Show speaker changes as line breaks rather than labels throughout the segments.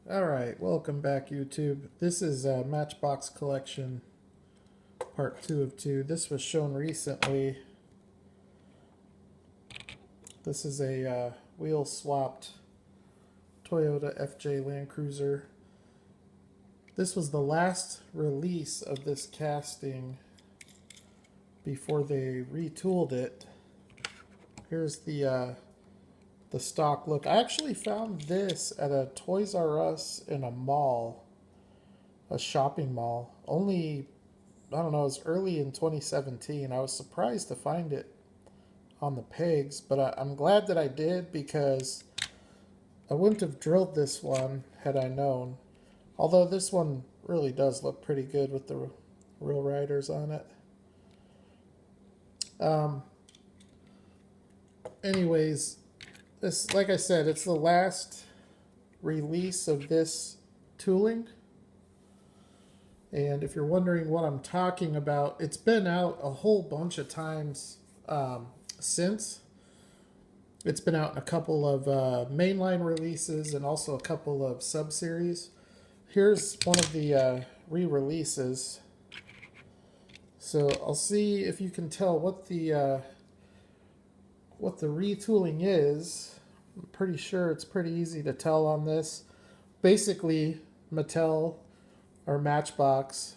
Alright, welcome back YouTube. This is Matchbox Collection Part 2 of 2. This was shown recently. This is a wheel swapped Toyota FJ Land Cruiser. This was the last release of this casting before they retooled it. Here's the stock look. I actually found this at a Toys R Us in a mall, a shopping mall. Only, I don't know, it was early in 2017. I was surprised to find it on the pegs, but I'm glad that I did because I wouldn't have drilled this one had I known. Although this one really does look pretty good with the real riders on it. Anyways, this, like I said, it's the last release of this tooling. And if you're wondering what I'm talking about, it's been out a whole bunch of times since. It's been out in a couple of mainline releases and also a couple of sub-series. Here's one of the re-releases. So I'll see if you can tell what the retooling is. I'm pretty sure it's pretty easy to tell on this. Basically, Mattel or Matchbox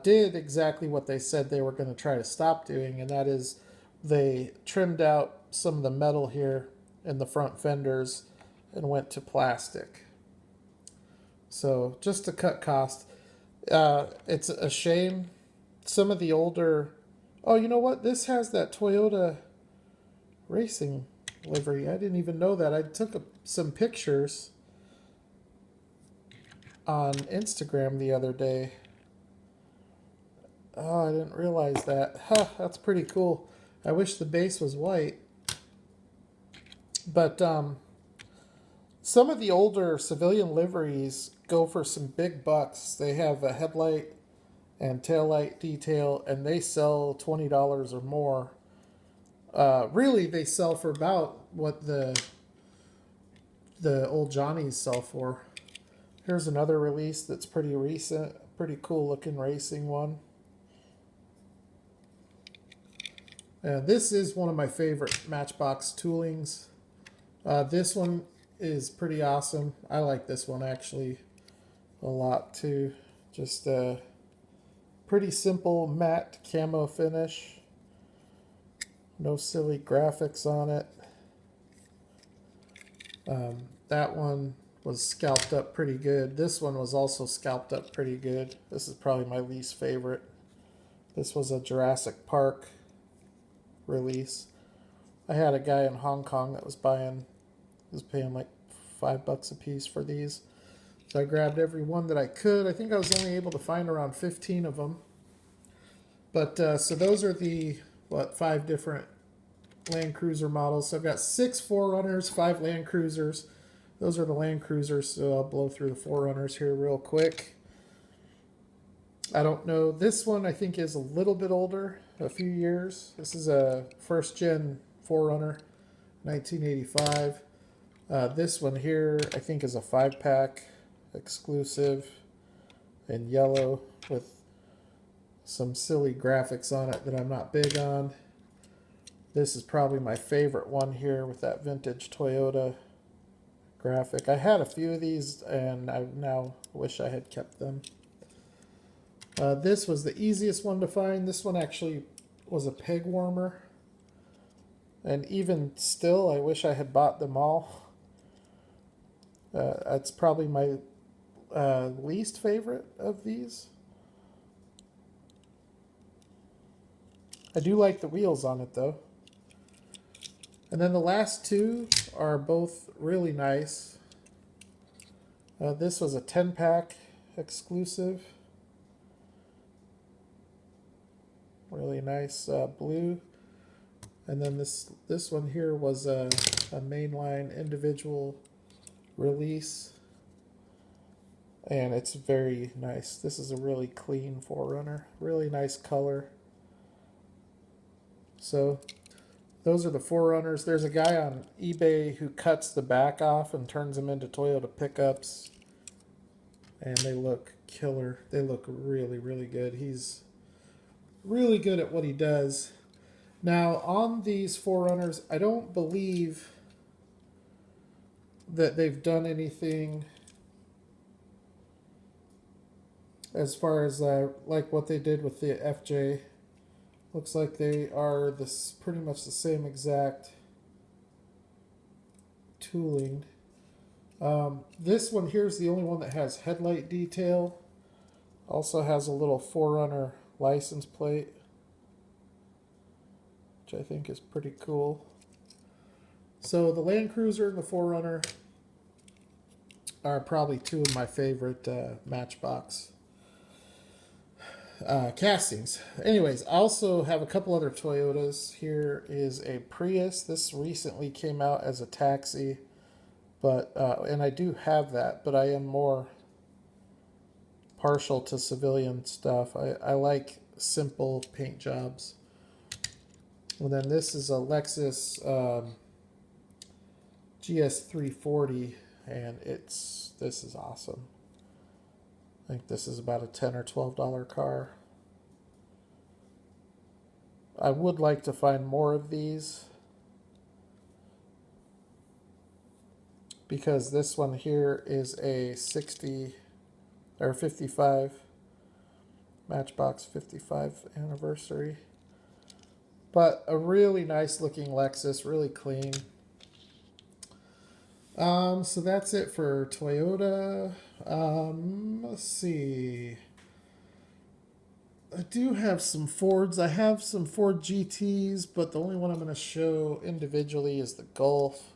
did exactly what they said they were going to try to stop doing, and that is they trimmed out some of the metal here in the front fenders and went to plastic. So just to cut cost. It's a shame. Some of the older... Oh, you know what? This has that Toyota racing livery. I didn't even know that. I took some pictures on Instagram the other day. Oh, I didn't realize that. Huh, that's pretty cool. I wish the base was white. But some of the older civilian liveries go for some big bucks. They have a headlight and taillight detail, and they sell $20 or more. Really, they sell for about what the old Johnnies sell for. Here's another release that's pretty recent, pretty cool looking racing one. This is one of my favorite Matchbox toolings. This one is pretty awesome. I like this one actually a lot too. Just a pretty simple matte camo finish. No silly graphics on it. That one was scalped up pretty good. This one was also scalped up pretty good. This is probably my least favorite. This was a Jurassic Park release. I had a guy in Hong Kong that was paying like $5 a piece for these. So I grabbed every one that I could. I think I was only able to find around 15 of them. But so those are the 5 different Land Cruiser models. So I've got 6 forerunners, 5 Land Cruisers. Those are the Land Cruisers, so I'll blow through the forerunners here real quick. I don't know. This one I think is a little bit older, a few years. This is a first gen forerunner, 1985. This one here I think is a 5-pack exclusive in yellow with some silly graphics on it that I'm not big on. This is probably my favorite one here with that vintage Toyota graphic. I had a few of these and I now wish I had kept them. This was the easiest one to find. This one actually was a peg warmer. And even still, I wish I had bought them all. That's probably my least favorite of these. I do like the wheels on it though. And then the last 2 are both really nice. This was a 10-pack exclusive. Really nice blue. And then this one here was a mainline individual release. And it's very nice. This is a really clean forerunner. Really nice color. So those are the forerunners. There's a guy on eBay who cuts the back off and turns them into Toyota pickups. and they look killer. They look really, really good. He's really good at what he does. Now, on these forerunners, I don't believe that they've done anything as far as like what they did with the FJ. Looks like they are this pretty much the same exact tooling. This one here is the only one that has headlight detail. Also has a little Forerunner license plate, which I think is pretty cool. So the Land Cruiser and the Forerunner are probably two of my favorite Matchbox castings. Anyways, I also have a couple other Toyotas. Here is a Prius. This recently came out as a taxi, but and I do have that, but I am more partial to civilian stuff. I like simple paint jobs. And then this is a Lexus GS340, and this is awesome. I think this is about a $10 or $12 car. I would like to find more of these, because this one here is a 60 or 55 Matchbox 55 anniversary. But a really nice looking Lexus, really clean. So that's it for Toyota. Let's see. I do have some Fords. I have some Ford GTs, but the only one I'm going to show individually is the Golf.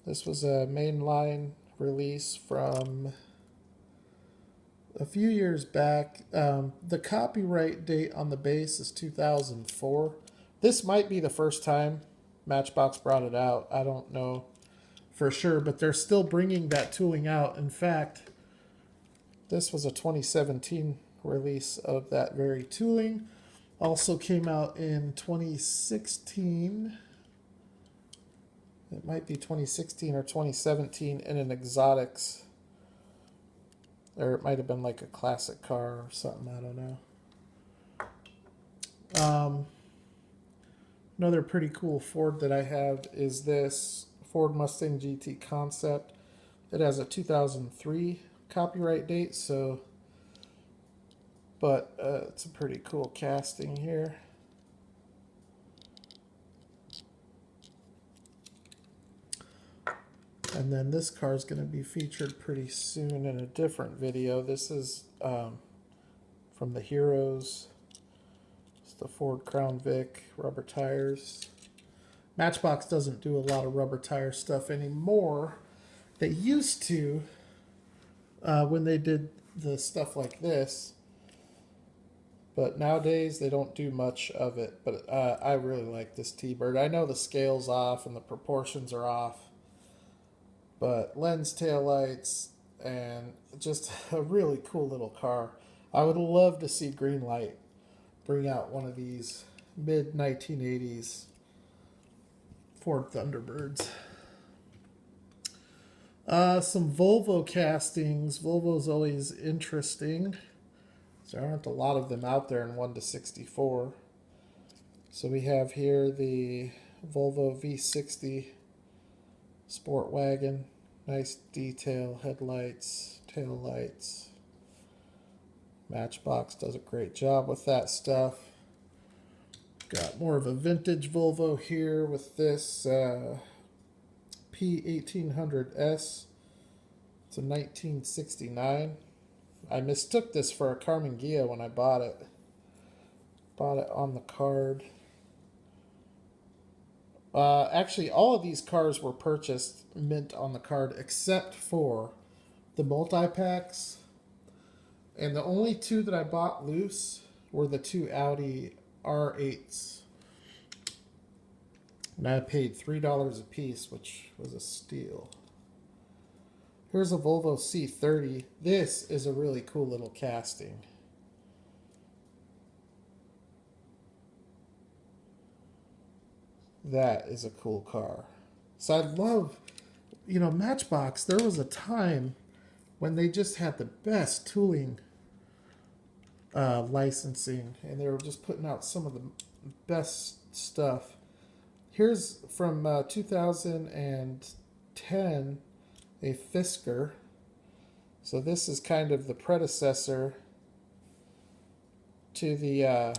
This was a mainline release from a few years back. The copyright date on the base is 2004. This might be the first time Matchbox brought it out. I don't know for sure, but they're still bringing that tooling out. In fact, this was a 2017 release of that very tooling. Also came out in 2016. It might be 2016 or 2017 in an exotics. Or it might have been like a classic car or something, I don't know. Another pretty cool Ford that I have is this Ford Mustang GT Concept. It has a 2003 copyright date, but it's a pretty cool casting here. And then this car is going to be featured pretty soon in a different video. This is from the Heroes. It's the Ford Crown Vic rubber tires. Matchbox doesn't do a lot of rubber tire stuff anymore. They used to when they did the stuff like this. But nowadays they don't do much of it. But I really like this T-Bird. I know the scale's off and the proportions are off. But lens taillights and just a really cool little car. I would love to see Greenlight bring out one of these mid-1980s Ford Thunderbirds. Some Volvo castings. Volvo's always interesting. There aren't a lot of them out there in 1/64. So we have here the Volvo V60 Sport Wagon. Nice detail, headlights, tail lights. Matchbox does a great job with that stuff. Got more of a vintage Volvo here with this P1800S. It's a 1969. I mistook this for a Carmen Ghia when I bought it. Bought it on the card. Actually, all of these cars were purchased mint on the card except for the multi-packs. And the only two that I bought loose were the two Audi R8s. And I paid $3 a piece, which was a steal. Here's a Volvo C30. This is a really cool little casting. That is a cool car. So I love, Matchbox. There was a time when they just had the best tooling licensing, and they were just putting out some of the best stuff. Here's from 2010, a Fisker. So this is kind of the predecessor to the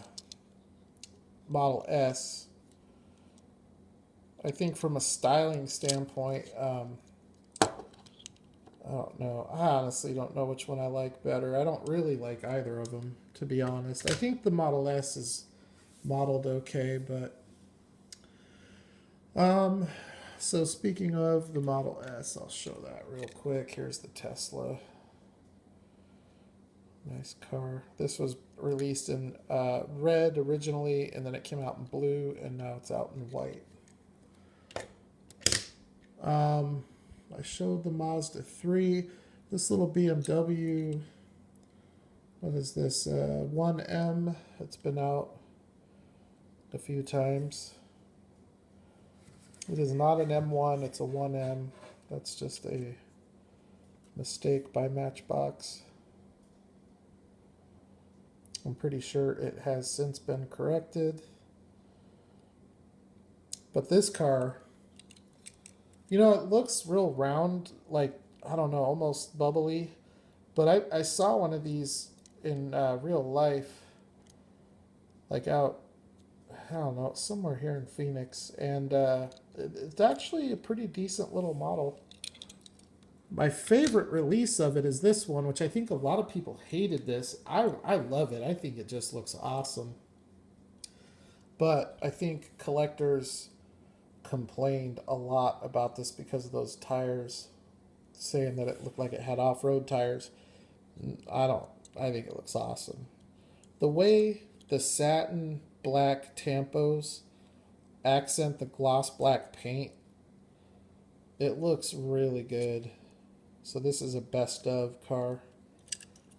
Model S. I think from a styling standpoint, I don't know. I honestly don't know which one I like better. I don't really like either of them, to be honest. I think the Model S is modeled okay, but so speaking of the Model S, I'll show that real quick. Here's the Tesla. Nice car. This was released in red originally, and then it came out in blue, and now it's out in white. I showed the Mazda 3. This little BMW, what is this? 1M. It's been out a few times. It is not an M1, it's a 1M. That's just a mistake by Matchbox. I'm pretty sure it has since been corrected. But this car, you know, it looks real round, like, I don't know, almost bubbly. But I saw one of these in real life, like out, I don't know, somewhere here in Phoenix. And it's actually a pretty decent little model. My favorite release of it is this one, which I think a lot of people hated this. I love it. I think it just looks awesome. But I think collectors complained a lot about this because of those tires, saying that it looked like it had off-road tires. I think it looks awesome. The way the satin black tampos accent the gloss black paint, it looks really good. So this is a best of car.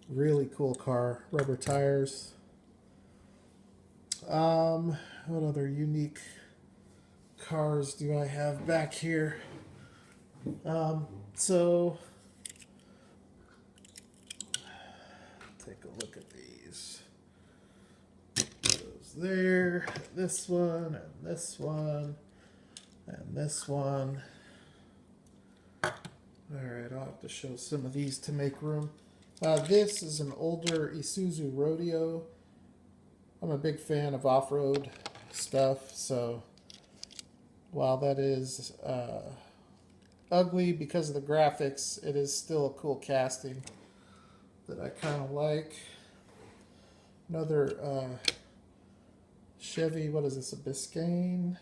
Really cool car. Rubber tires. What other unique cars do I have back here? So take a look at these. Goes there, this one, and this one, and this one. Alright, I'll have to show some of these to make room. This is an older Isuzu Rodeo. I'm a big fan of off-road stuff, so while that is ugly because of the graphics, it is still a cool casting that I kind of like. Another Chevy, what is this, a Biscayne?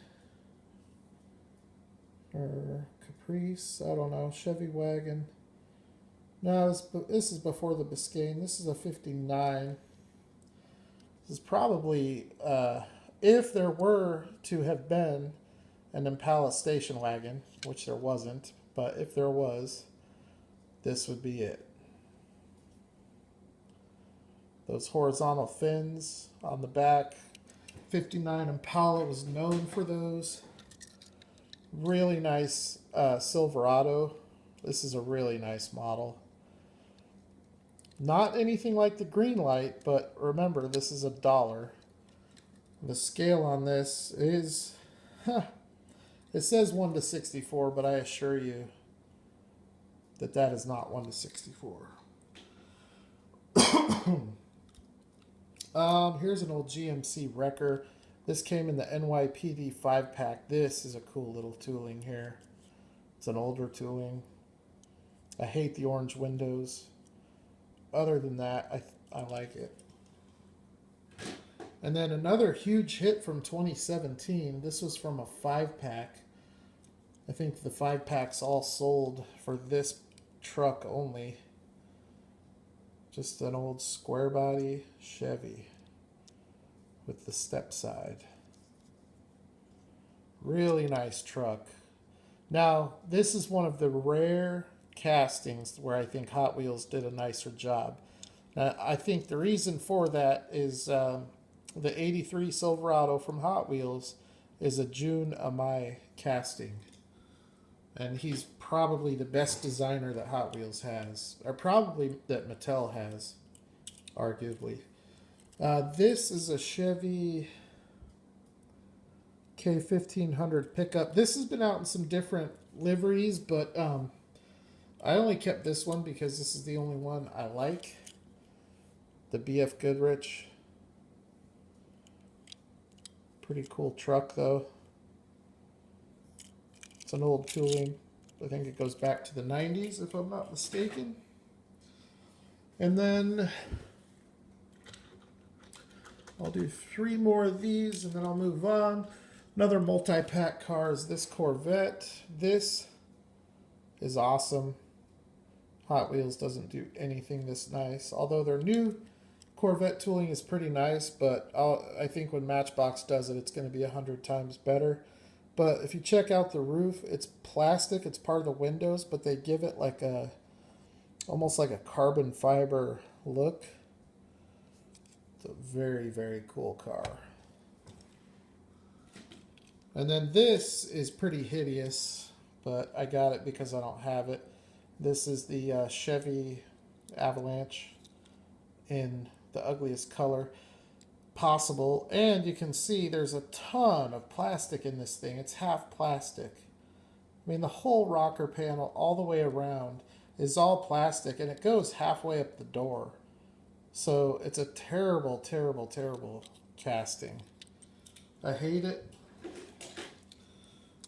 Or Caprice, I don't know, Chevy wagon. No, this is before the Biscayne. This is a 59. This is probably, if there were to have been an Impala station wagon, which there wasn't, but if there was, this would be it. Those horizontal fins on the back. 59 Impala was known for those. Really nice Silverado. This is a really nice model. Not anything like the green light, but remember, this is $1. The scale on this is, it says 1 to 64, but I assure you that that is not 1 to 64. Here's an old GMC Wrecker. This came in the NYPD 5-pack. This is a cool little tooling here. It's an older tooling. I hate the orange windows. Other than that, I like it. And then another huge hit from 2017. This was from a 5-pack. I think the 5-packs all sold for this truck only. Just an old square body Chevy with the step side. Really nice truck. Now, this is one of the rare castings where I think Hot Wheels did a nicer job. Now, I think the reason for that is the 83 Silverado from Hot Wheels is a Jun Amai casting. And he's probably the best designer that Hot Wheels has, or probably that Mattel has, arguably. This is a Chevy K1500 pickup. This has been out in some different liveries, but I only kept this one because this is the only one I like. The BF Goodrich. Pretty cool truck, though. It's an old tooling. I think it goes back to the 90s, if I'm not mistaken. And then I'll do 3 more of these, and then I'll move on. Another multi-pack car is this Corvette. This is awesome. Hot Wheels doesn't do anything this nice. Although their new Corvette tooling is pretty nice, but I think when Matchbox does it, it's going to be 100 times better. But if you check out the roof, it's plastic. It's part of the windows, but they give it like almost like a carbon fiber look. It's a very, very cool car. And then this is pretty hideous, but I got it because I don't have it. This is the Chevy Avalanche in the ugliest color possible. And you can see there's a ton of plastic in this thing. It's half plastic. I mean, the whole rocker panel all the way around is all plastic, and it goes halfway up the door. So it's a terrible, terrible, terrible casting. I hate it.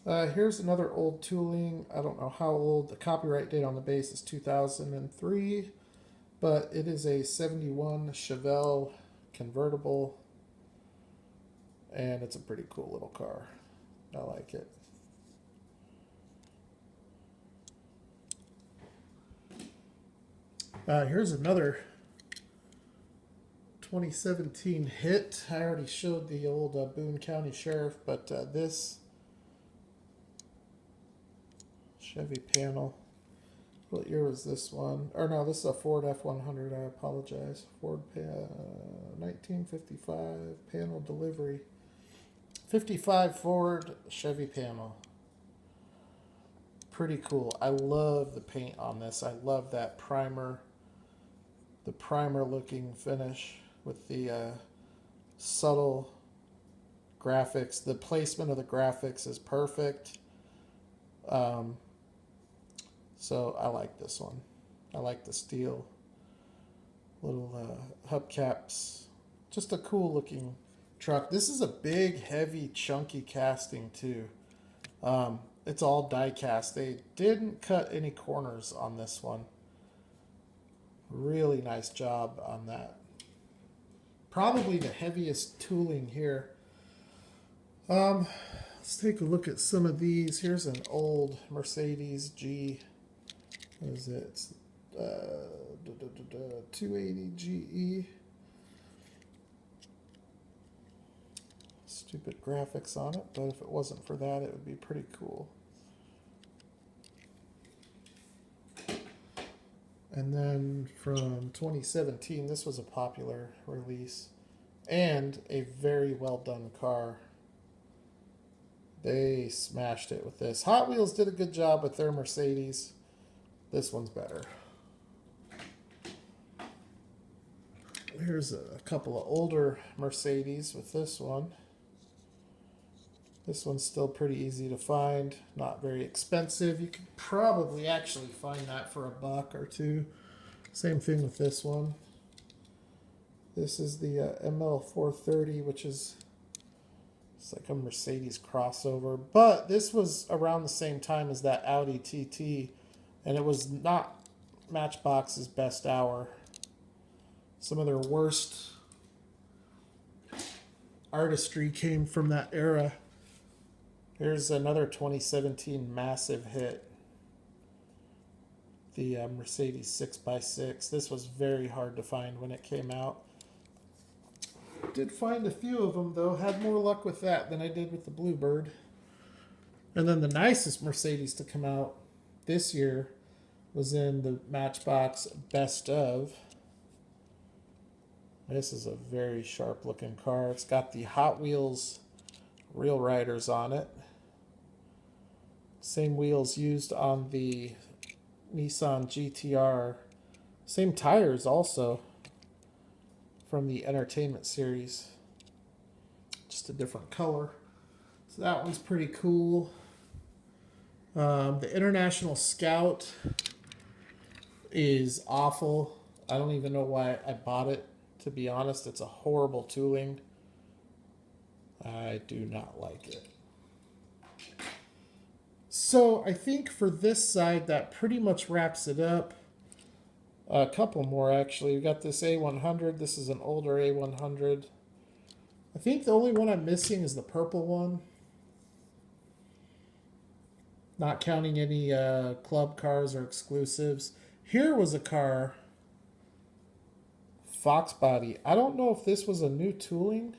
Here's another old tooling. I don't know how old. The copyright date on the base is 2003, but it is a 71 Chevelle convertible, and it's a pretty cool little car. I like it. Here's another 2017 hit. I already showed the old Boone County Sheriff, but this Chevy panel. What year was this one? Or no, this is a Ford F100. I apologize. Ford 1955 panel delivery. 55 Ford Chevy panel. Pretty cool. I love the paint on this. I love that primer. The primer looking finish with the subtle graphics. The placement of the graphics is perfect. So I like this one. I like the steel little hubcaps. Just a cool looking truck. This is a big, heavy, chunky casting too. It's all die cast. They didn't cut any corners on this one. Really nice job on that. Probably the heaviest tooling here. Let's take a look at some of these. Here's an old Mercedes G. What is it? It's 280 GE. Stupid graphics on it, but if it wasn't for that, it would be pretty cool. And then from 2017, this was a popular release and a very well done car. They smashed it with this. Hot Wheels did a good job with their Mercedes. This one's better. Here's a couple of older Mercedes with this one. This one's still pretty easy to find, not very expensive. You could probably actually find that for $1 or $2. Same thing with this one. This is the ML430, which is it's like a Mercedes crossover. But this was around the same time as that Audi TT, and it was not Matchbox's best hour. Some of their worst artistry came from that era. Here's another 2017 massive hit. The Mercedes 6x6. This was very hard to find when it came out. Did find a few of them though. Had more luck with that than I did with the Bluebird. And then the nicest Mercedes to come out this year was in the Matchbox Best Of. This is a very sharp looking car. It's got the Hot Wheels Real Riders on it. Same wheels used on the Nissan GTR. Same tires also from the Entertainment series. Just a different color. So that one's pretty cool. The International Scout is awful. I don't even know why I bought it. To be honest, it's a horrible tooling. I do not like it. So I think for this side, that pretty much wraps it up. A couple more, actually. We got this A100. This is an older A100. I think the only one I'm missing is the purple one. Not counting any club cars or exclusives. Here was a car, Fox body. I don't know if this was a new tooling.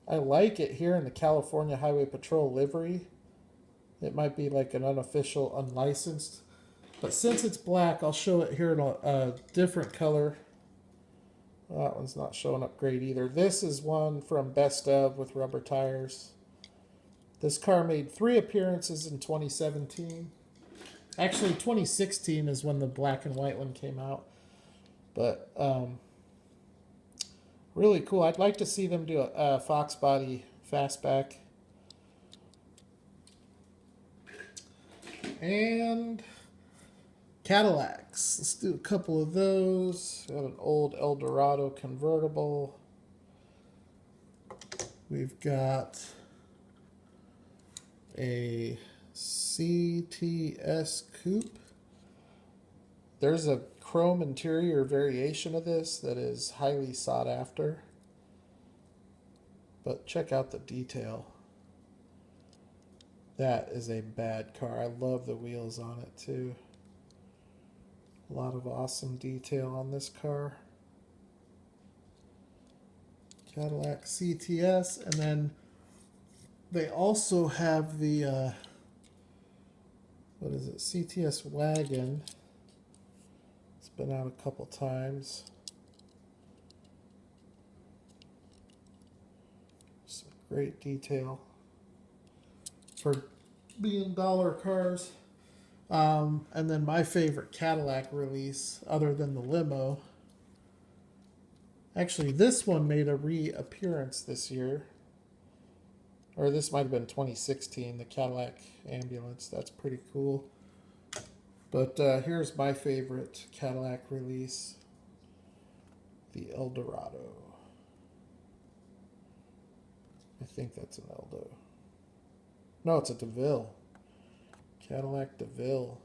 I like it here in the California Highway Patrol livery. It might be like an unofficial, unlicensed. But since it's black, I'll show it here in a different color. Well, that one's not showing up great either. This is one from Best Of with rubber tires. This car made 3 appearances in 2017. Actually, 2016 is when the black and white one came out. But really cool. I'd like to see them do a Fox body fastback. And Cadillacs. Let's do a couple of those. Got an old El Dorado convertible. We've got a CTS coupe. There's a chrome interior variation of this that is highly sought after. But check out the detail. That is a bad car. I love the wheels on it too. A lot of awesome detail on this car. Cadillac CTS, and then they also have the what is it? CTS wagon. It's been out a couple times. Some great detail for being dollar cars. And then my favorite Cadillac release, other than the limo. Actually, this one made a reappearance this year. Or this might have been 2016, the Cadillac Ambulance. That's pretty cool. But here's my favorite Cadillac release, the Eldorado. I think that's an Eldo. No, it's a DeVille. Cadillac DeVille.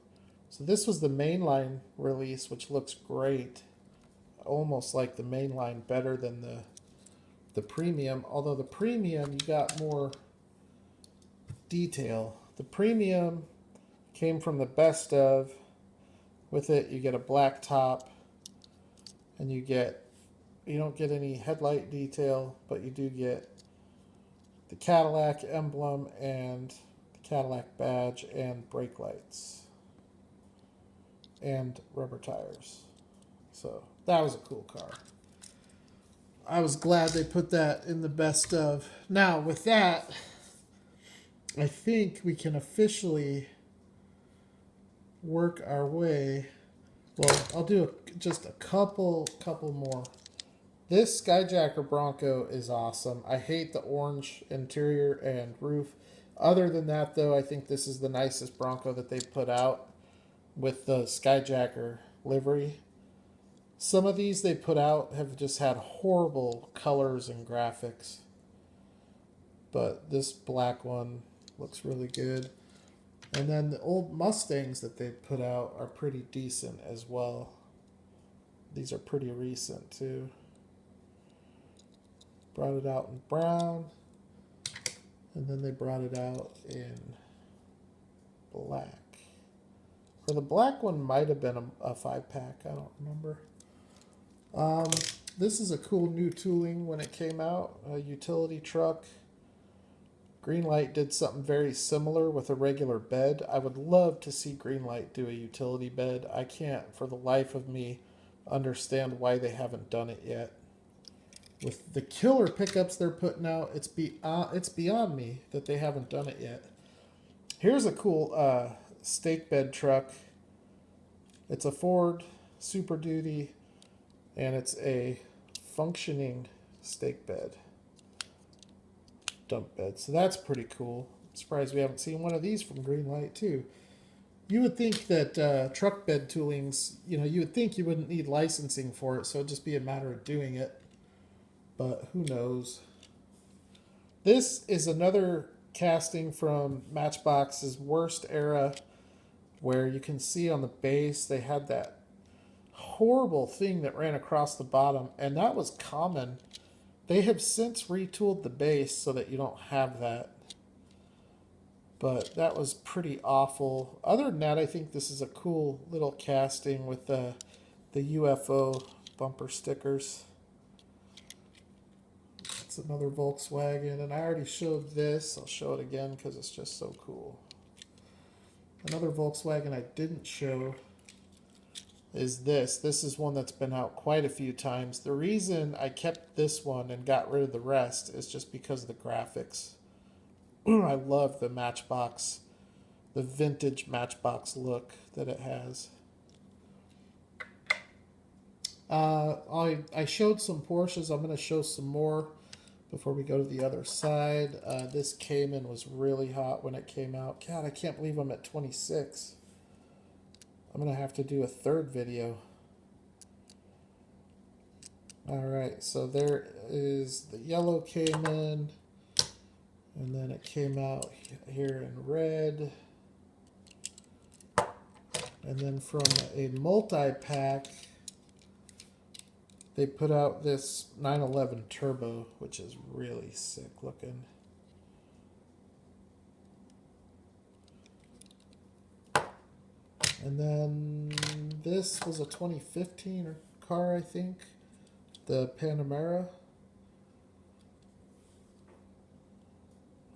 So this was the mainline release, which looks great. Almost like the mainline, better than the premium. Although the premium, you got more detail. The premium came from the Best Of. With it, you get a black top, and you don't get any headlight detail, but you do get the Cadillac emblem and the Cadillac badge and brake lights and rubber tires. So that was a cool car. I was glad they put that in the Best Of. Now with that, I think we can officially work our way. Well, I'll do just a couple more. This Skyjacker Bronco is awesome. I hate the orange interior and roof. Other than that, though, I think this is the nicest Bronco that they've put out with the Skyjacker livery. Some of these they put out have just had horrible colors and graphics. But this black one looks really good. And then the old Mustangs that they put out are pretty decent as well. These are pretty recent, too. Brought it out in brown, and then they brought it out in black. Or the black one might have been a 5-pack, I don't remember. This is a cool new tooling when it came out, a utility truck. Greenlight did something very similar with a regular bed. I would love to see Greenlight do a utility bed. I can't, for the life of me, understand why they haven't done it yet. With the killer pickups they're putting out, it's beyond me that they haven't done it yet. Here's a cool stake bed truck. It's a Ford Super Duty, and it's a functioning stake bed, dump bed. So that's pretty cool. I'm surprised we haven't seen one of these from Greenlight too. You would think that truck bed toolings, you would think you wouldn't need licensing for it, so it'd just be a matter of doing it. But who knows? This is another casting from Matchbox's worst era, where you can see on the base they had that horrible thing that ran across the bottom, and that was common. They have since retooled the base so that you don't have that. But that was pretty awful. Other than that, I think this is a cool little casting with the UFO bumper stickers. It's another Volkswagen, and I already showed this. I'll show it again because it's just so cool. Another Volkswagen I didn't show is this. This is one that's been out quite a few times. The reason I kept this one and got rid of the rest is just because of the graphics. I love the Matchbox, the vintage Matchbox look that it has. I showed some Porsches. I'm going to show some more before we go to the other side. This Cayman was really hot when it came out. God, I can't believe I'm at 26. I'm going to have to do a third video. Alright, so there is the yellow Cayman. And then it came out here in red. And then from a multi-pack, they put out this 911 Turbo, which is really sick looking. And then this was a 2015 car, I think. The Panamera.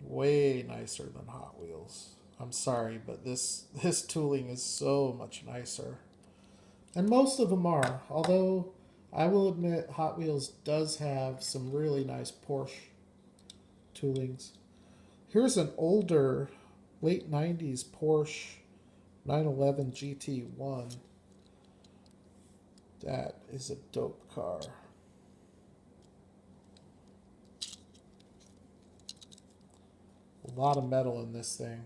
Way nicer than Hot Wheels. I'm sorry, but this tooling is so much nicer. And most of them are. Although, I will admit, Hot Wheels does have some really nice Porsche toolings. Here's an older, late 90s Porsche 911 GT1. That is a dope car. A lot of metal in this thing.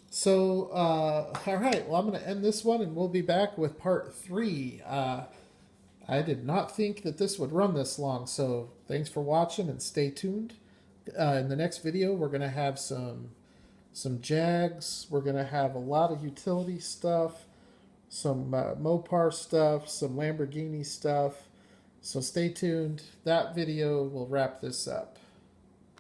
So, all right. Well, I'm going to end this one, and we'll be back with part 3. I did not think that this would run this long, so thanks for watching, and stay tuned. In the next video, we're going to have some Jags. We're going to have a lot of utility stuff, some Mopar stuff, some Lamborghini stuff. So stay tuned. That video will wrap this up.